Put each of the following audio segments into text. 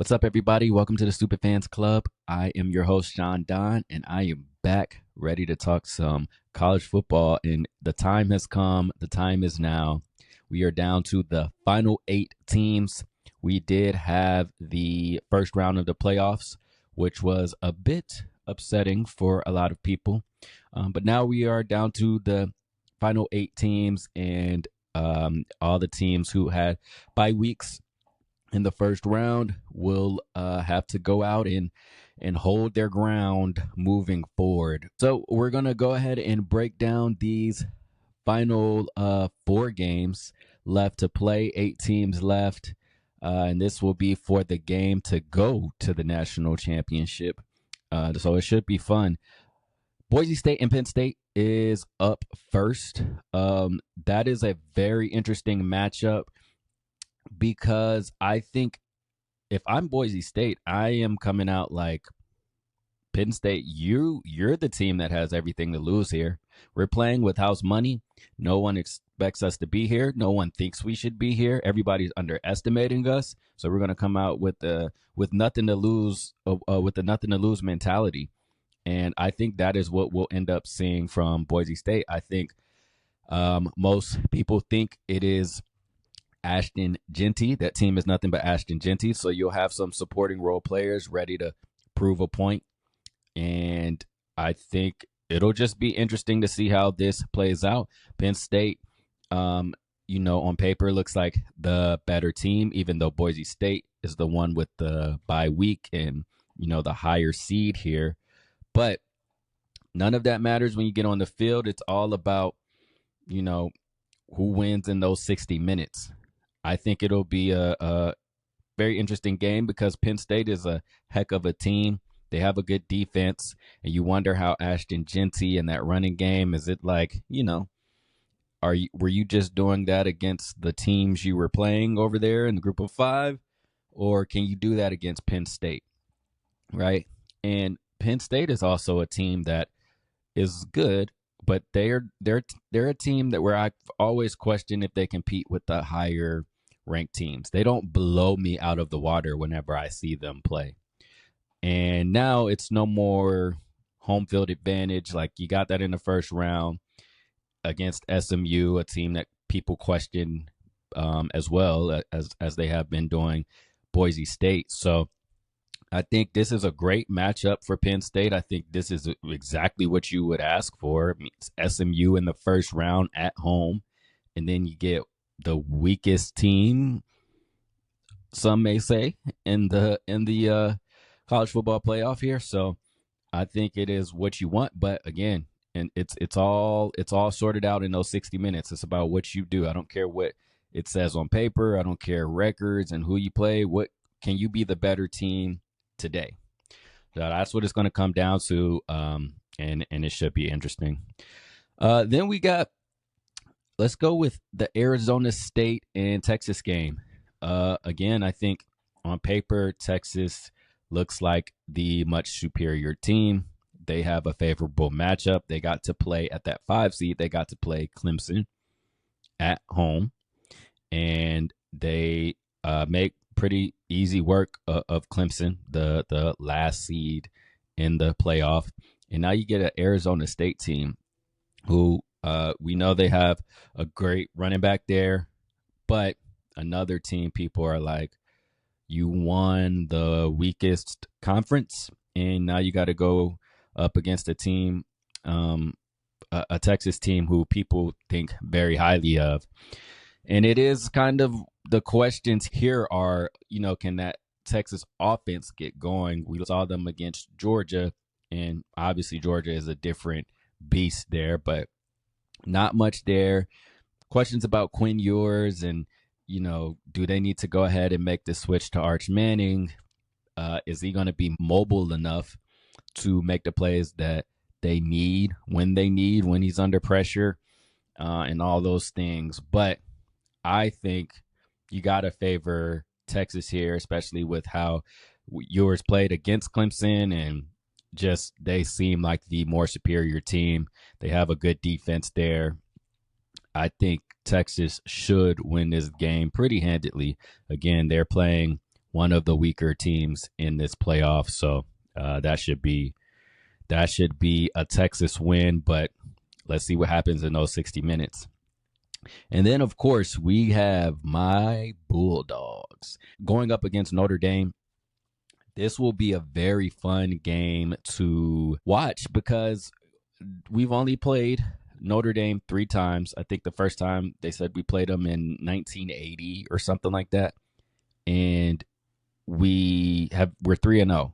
What's up, everybody? Welcome to the Stupid Fans Club. I am your host, Shaan Donn, and I am back ready to talk some college football. And the time has come. The time is now. We are down to the final 8 teams. We did have the first round of the playoffs, which was a bit upsetting for a lot of people. But now we are down to the final 8 teams and all the teams who had bye weeks in the first round will have to go out and hold their ground moving forward. So we're going to go ahead and break down these final 4 games left to play, 8 teams left. And this will be for the game to go to the national championship. So it should be fun. Boise State and Penn State is up first. That is a very interesting matchup, because I think if I'm Boise State, I am coming out like, Penn State, you're the team that has everything to lose here. We're playing with house money. No one expects us to be here. No one thinks we should be here. Everybody's underestimating us. So we're going to come out with nothing to lose, with the nothing to lose mentality. And I think that is what we'll end up seeing from Boise State. I think most people think it is Ashton Jeanty. That team is nothing but Ashton Jeanty. So you'll have some supporting role players ready to prove a point. And I think it'll just be interesting to see how this plays out. Penn State, on paper looks like the better team, even though Boise State is the one with the bye week and, the higher seed here. But none of that matters when you get on the field. It's all about, who wins in those 60 minutes. I think it'll be a very interesting game because Penn State is a heck of a team. They have a good defense, and you wonder how Ashton Jeanty and that running game, is it like, were you just doing that against the teams you were playing over there in the group of 5, or can you do that against Penn State, right? And Penn State is also a team that is good, but they're a team that where I always question if they compete with the higher ranked teams. They don't blow me out of the water whenever I see them play. And now it's no more home field advantage. Like, you got that in the first round against SMU, a team that people question as well as they have been doing Boise State. So I think this is a great matchup for Penn State. I think this is exactly what you would ask for. I mean, it's SMU in the first round at home, and then you get the weakest team, some may say, in the college football playoff here. So I think it is what you want. But again, and it's all sorted out in those 60 minutes. It's about what you do. I don't care what it says on paper. I don't care records and who you play. What can you be the better team today? So that's what it's going to come down to, and it should be interesting. Then let's go with the Arizona State and Texas game. Again, I think on paper, Texas looks like the much superior team. They have a favorable matchup. They got to play at that 5 seed. They got to play Clemson at home, and they make pretty easy work of Clemson, the last seed in the playoff. And now you get an Arizona State team who we know they have a great running back there, but another team people are like, you won the weakest conference, and now you got to go up against a team, a Texas team who people think very highly of. And it is kind of, the questions here are, can that Texas offense get going? We saw them against Georgia, and obviously Georgia is a different beast there, but not much there. Questions about Quinn Ewers and, do they need to go ahead and make the switch to Arch Manning? Is he going to be mobile enough to make the plays that they need, when he's under pressure, and all those things? But I think you got to favor Texas here, especially with how Ewers played against Clemson, and just they seem like the more superior team. They have a good defense there. I think Texas should win this game pretty handedly. Again, they're playing one of the weaker teams in this playoff. So that should be a Texas win, but let's see what happens in those 60 minutes. And then, of course, we have my Bulldogs going up against Notre Dame. This will be a very fun game to watch because we've only played Notre Dame 3 times. I think the first time they said we played them in 1980 or something like that. And we're 3-0.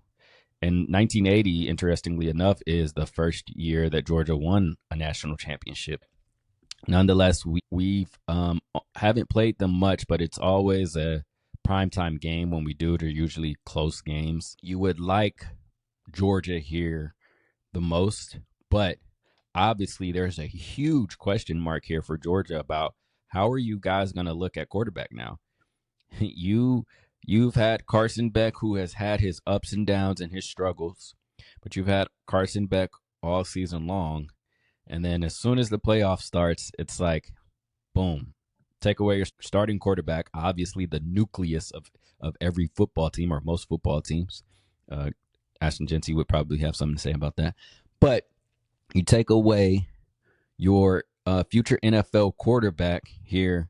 And 1980, interestingly enough, is the first year that Georgia won a national championship. Nonetheless, we haven't played them much, but it's always a primetime game when we do. They're usually close games. You would like Georgia here the most, but obviously there's a huge question mark here for Georgia about how are you guys going to look at quarterback now? You've had Carson Beck, who has had his ups and downs and his struggles, but you've had Carson Beck all season long. And then as soon as the playoff starts, it's like, boom, take away your starting quarterback, obviously the nucleus of every football team or most football teams. Ashton Jeanty would probably have something to say about that. But you take away your future NFL quarterback here,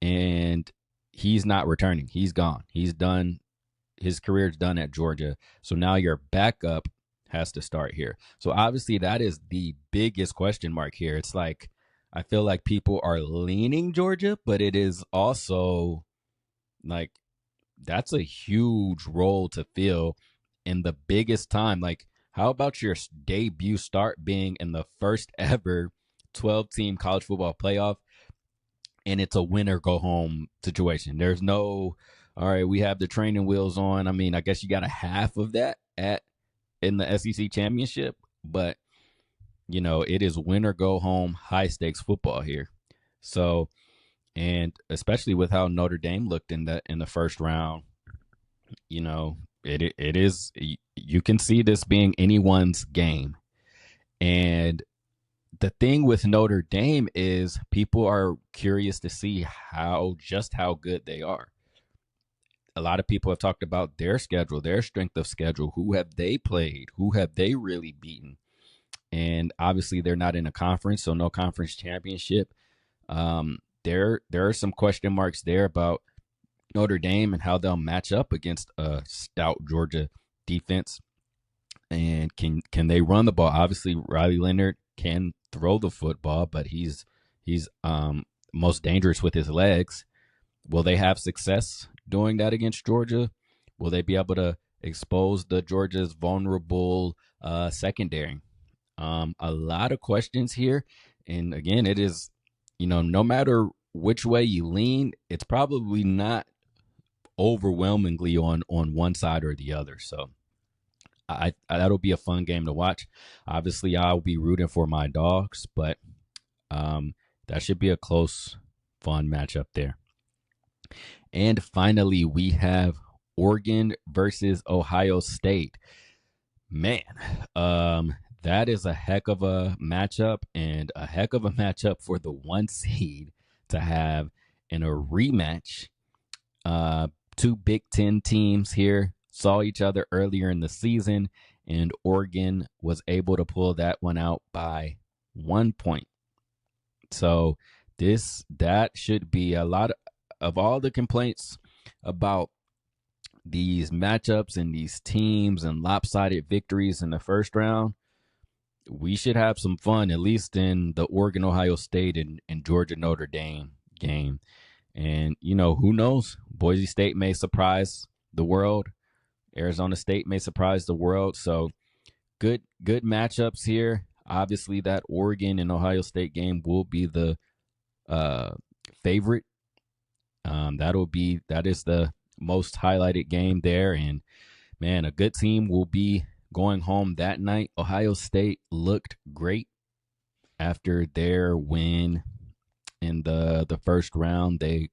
and he's not returning. He's gone. He's done. His career's done at Georgia. So now your backup has to start here. So obviously that is the biggest question mark here. It's like, I feel like people are leaning Georgia, but it is also like, that's a huge role to fill in the biggest time. Like, how about your debut start being in the first ever 12-team college football playoff, and it's a win or go home situation? There's no, all right, we have the training wheels on. I mean, I guess you got a half of that in the SEC championship, but it is win or go home, high stakes football here. So, and especially with how Notre Dame looked in the first round, it is, you can see this being anyone's game. And the thing with Notre Dame is people are curious to see how good they are. A lot of people have talked about their schedule, their strength of schedule. Who have they played? Who have they really beaten? And obviously they're not in a conference, so no conference championship. There are some question marks there about Notre Dame and how they'll match up against a stout Georgia defense. And can they run the ball? Obviously, Riley Leonard can throw the football, but he's most dangerous with his legs. Will they have success doing that against Georgia? Will they be able to expose the Georgia's vulnerable secondary? A lot of questions here. And again, it is, no matter which way you lean, it's probably not overwhelmingly on one side or the other. So I that'll be a fun game to watch. Obviously, I'll be rooting for my dogs, but that should be a close, fun matchup there. And finally, we have Oregon versus Ohio State. Man, that is a heck of a matchup, and a heck of a matchup for the 1 seed to have in a rematch. 2 Big Ten teams here saw each other earlier in the season, and Oregon was able to pull that one out by 1 point. So that should be a lot of all the complaints about these matchups and these teams and lopsided victories in the first round. We should have some fun, at least in the Oregon, Ohio State, and Georgia, Notre Dame game. And, who knows? Boise State may surprise the world. Arizona State may surprise the world. So good matchups here. Obviously, that Oregon and Ohio State game will be the favorite. That is the most highlighted game there. And, man, a good team will be going home that night. Ohio State looked great after their win in the first round. They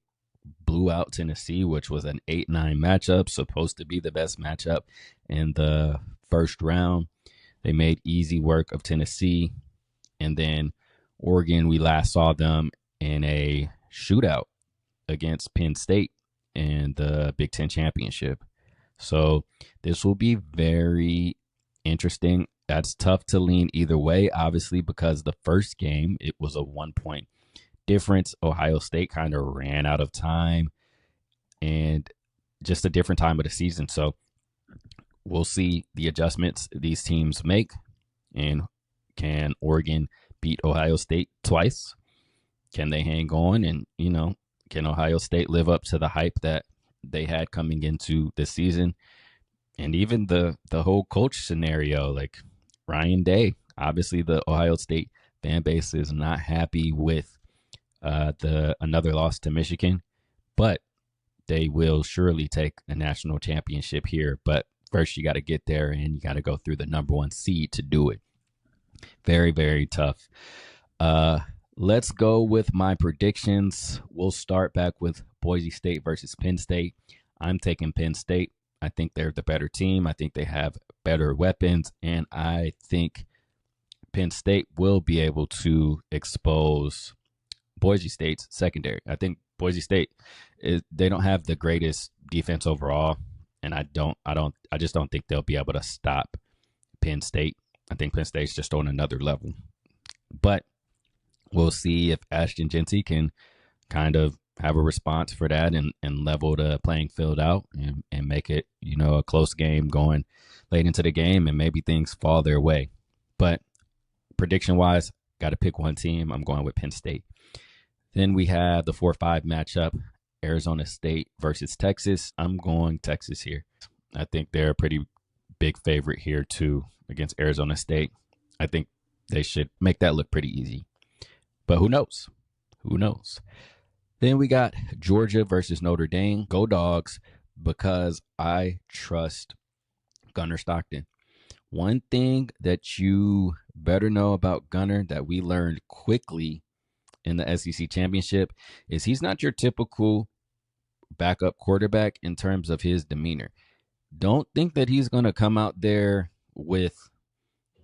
blew out Tennessee, which was an 8-9 matchup, supposed to be the best matchup in the first round. They made easy work of Tennessee. And then Oregon, we last saw them in a shootout against Penn State in the Big Ten championship. So this will be very interesting. That's tough to lean either way, obviously, because the first game, it was a 1 point difference. Ohio State kind of ran out of time and just a different time of the season. So we'll see the adjustments these teams make. And can Oregon beat Ohio State twice? Can they hang on? And, can Ohio State live up to the hype that they had coming into this season? And even the whole coach scenario, like Ryan Day, obviously the Ohio State fan base is not happy with another loss to Michigan, but they will surely take a national championship here. But first you got to get there, and you got to go through the number 1 seed to do it. Very, very tough. Let's go with my predictions. We'll start back with Boise State versus Penn State. I'm taking Penn State. I think they're the better team. I think they have better weapons, and I think Penn State will be able to expose Boise State's secondary. I think Boise State they don't have the greatest defense overall, and I just don't think they'll be able to stop Penn State. I think Penn State's just on another level. But we'll see if Ashton Jeanty can kind of have a response for that and level the playing field out and make it, a close game going late into the game, and maybe things fall their way. But prediction-wise, got to pick one team. I'm going with Penn State. Then we have the 4-5 matchup, Arizona State versus Texas. I'm going Texas here. I think they're a pretty big favorite here, too, against Arizona State. I think they should make that look pretty easy. But who knows? Who knows? Then we got Georgia versus Notre Dame. Go Dogs, because I trust Gunnar Stockton. One thing that you better know about Gunnar that we learned quickly in the SEC championship is he's not your typical backup quarterback in terms of his demeanor. Don't think that he's going to come out there with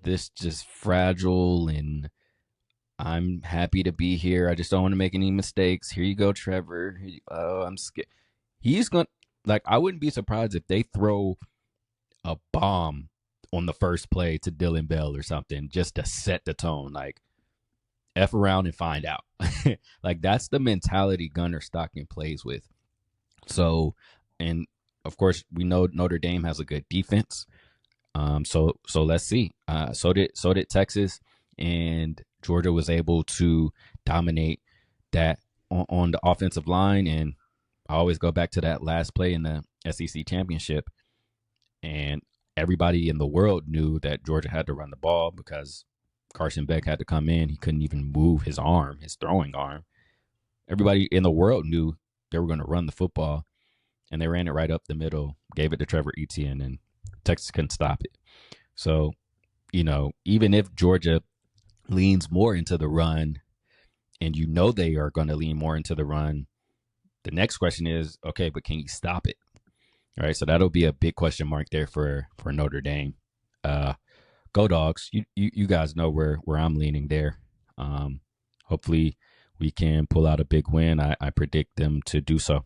this just fragile and I'm happy to be here. I just don't want to make any mistakes. Here you go, Trevor. Oh, I'm scared. He's going to, I wouldn't be surprised if they throw a bomb on the first play to Dylan Bell or something just to set the tone. F around and find out. That's the mentality Gunnar Stockton plays with. So, and of course, we know Notre Dame has a good defense. So let's see. So did Texas, and Georgia was able to dominate that on the offensive line. And I always go back to that last play in the SEC championship, and everybody in the world knew that Georgia had to run the ball because Carson Beck had to come in. He couldn't even move his arm, his throwing arm. Everybody in the world knew they were going to run the football, and they ran it right up the middle, gave it to Trevor Etienne, and Texas couldn't stop it. So, even if Georgia leans more into the run, and they are going to lean more into the run, the next question is, okay, but can you stop it? All right, so that'll be a big question mark there for Notre Dame. Go Dogs. You guys know where I'm leaning there. Hopefully we can pull out a big win. I predict them to do so.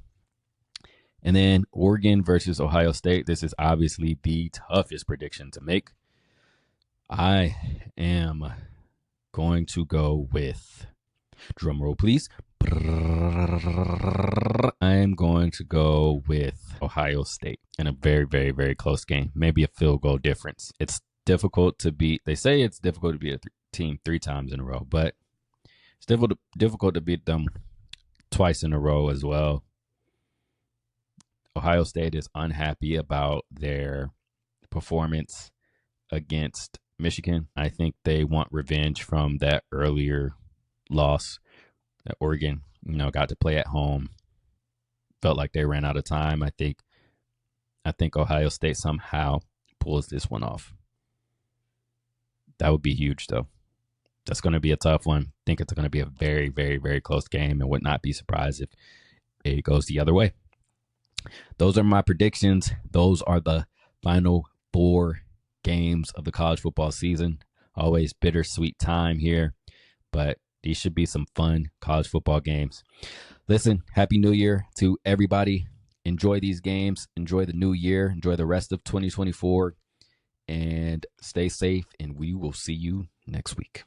And then Oregon versus Ohio State. This is obviously the toughest prediction to make. I am going to go with, drum roll please, I am going to go with Ohio State in a very, very, very close game. Maybe a field goal difference. It's difficult to beat. They say it's difficult to beat a team 3 times in a row, but it's difficult to beat them twice in a row as well. Ohio State is unhappy about their performance against Michigan. I think they want revenge from that earlier loss that Oregon, got to play at home. Felt like they ran out of time. I think Ohio State somehow pulls this one off. That would be huge, though. That's going to be a tough one. I think it's going to be a very, very, very close game, and would not be surprised if it goes the other way. Those are my predictions. Those are the final 4 games of the college football season. Always bittersweet time here, but these should be some fun college football games. Listen, Happy New Year to everybody. enjoy these games, enjoy the new year, enjoy the rest of 2024, and stay safe. And we will see you next week.